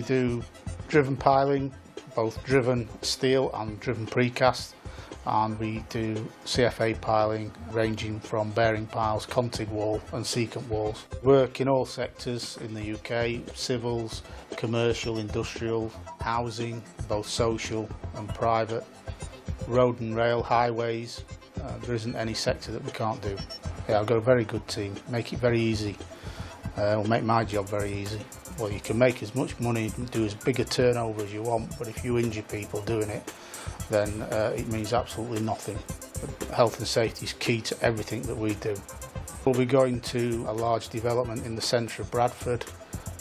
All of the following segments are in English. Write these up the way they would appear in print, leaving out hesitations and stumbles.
do driven piling, both driven steel and driven precast, and we do CFA piling ranging from bearing piles, contig wall and secant walls. Work in all sectors in the UK, civils, commercial, industrial, housing, both social and private, road and rail, highways. There isn't any sector that we can't do. Yeah, I've got a very good team, make it very easy. Will make my job very easy. Well, you can make as much money and do as big a turnover as you want, but if you injure people doing it, then it means absolutely nothing. Health and safety is key to everything that we do. We'll be going to a large development in the centre of Bradford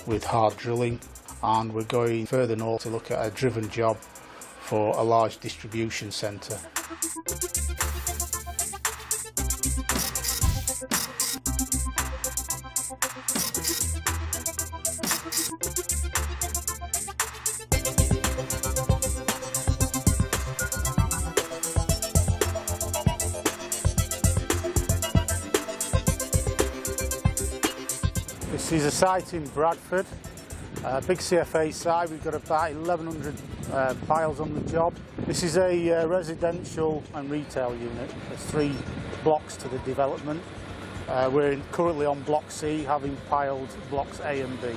with hard drilling, and we're going further north to look at a driven job for a large distribution centre. This is a site in Bradford, a big CFA site. We've got about 1,100 piles on the job. This is a residential and retail unit. There's 3 blocks to the development. We're currently on Block C, having piled Blocks A and B.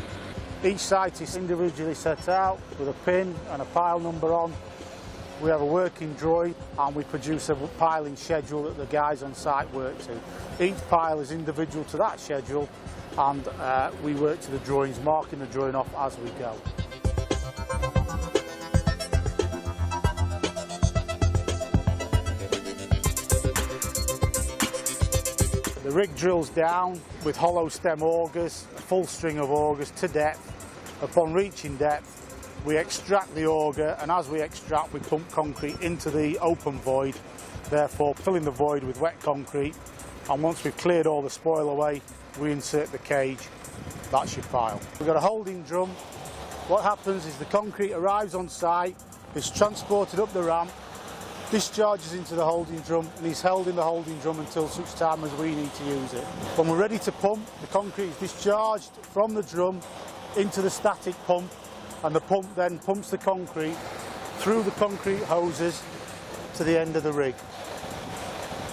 Each site is individually set out with a pin and a pile number on. We have a working drawing and we produce a piling schedule that the guys on site work to. Each pile is individual to that schedule, and we work to the drawings, marking the drawing off as we go. The rig drills down with hollow stem augers, a full string of augers to depth. Upon reaching depth, we extract the auger, and as we extract, we pump concrete into the open void, therefore filling the void with wet concrete. And once we've cleared all the spoil away, we insert the cage. That's your pile. We've got a holding drum. What happens is the concrete arrives on site, is transported up the ramp, discharges into the holding drum, and is held in the holding drum until such time as we need to use it. When we're ready to pump, the concrete is discharged from the drum into the static pump, and the pump then pumps the concrete through the concrete hoses to the end of the rig.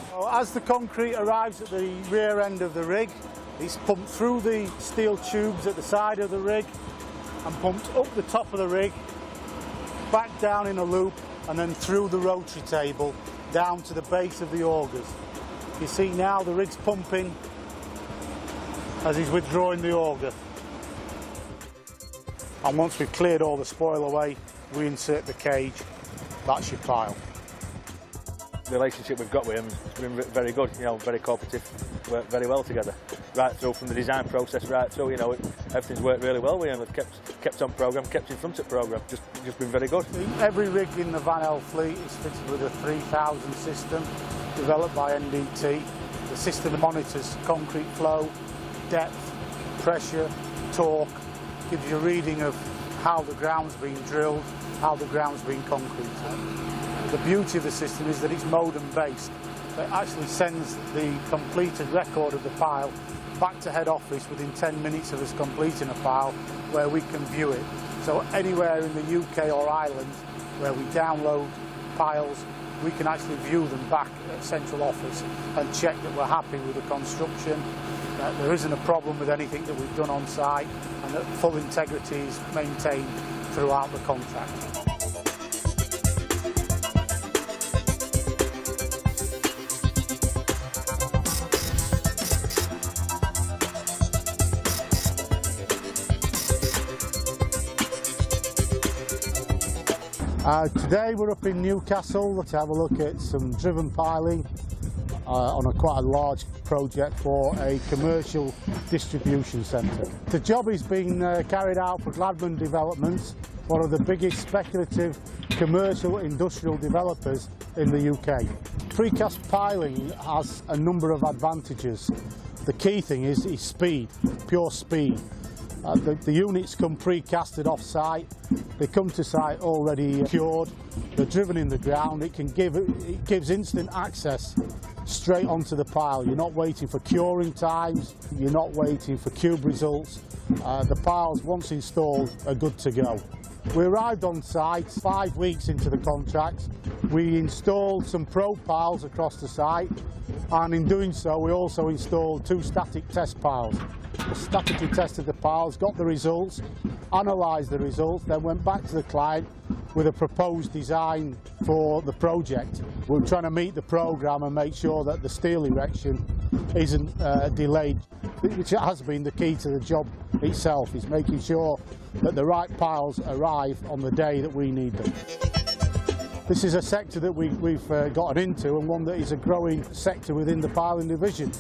So as the concrete arrives at the rear end of the rig, it's pumped through the steel tubes at the side of the rig and pumped up the top of the rig, back down in a loop, and then through the rotary table down to the base of the augers. You see now the rig's pumping as he's withdrawing the auger. And once we've cleared all the spoil away, we insert the cage. That's your pile. The relationship we've got with him has been very good, you know, very cooperative, work very well together. Right through from the design process right through, you know, everything's worked really well with him. We've kept on programme, kept in front of programme, just been very good. Every rig in the Van L fleet is fitted with a 3000 system developed by NDT. The system monitors concrete flow, depth, pressure, torque, gives you a reading of how the ground's been drilled, how the ground's been concreted. The beauty of the system is that it's modem based. It actually sends the completed record of the pile back to head office within 10 minutes of us completing a pile, where we can view it. So anywhere in the UK or Ireland where we download piles, we can actually view them back at central office and check that we're happy with the construction, that there isn't a problem with anything that we've done on site, and that full integrity is maintained throughout the contract. Today we're up in Newcastle to have a look at some driven piling on quite a large project for a commercial distribution centre. The job is being carried out for Gladman Developments, one of the biggest speculative commercial industrial developers in the UK. Precast piling has a number of advantages. The key thing is speed, pure speed. The units come pre-casted off site. They come to site already cured. They're driven in the ground. It gives instant access straight onto the pile. You're not waiting for curing times. You're not waiting for cube results. The piles, once installed, are good to go. We arrived on site 5 weeks into the contract. We installed some probe piles across the site, and in doing so we also installed 2 static test piles. We statically tested the piles, got the results, analysed the results, then went back to the client with a proposed design for the project. We're trying to meet the programme and make sure that the steel erection isn't delayed, which has been the key to the job itself, is making sure that the right piles arrive on the day that we need them. This is a sector that we've gotten into, and one that is a growing sector within the piling division.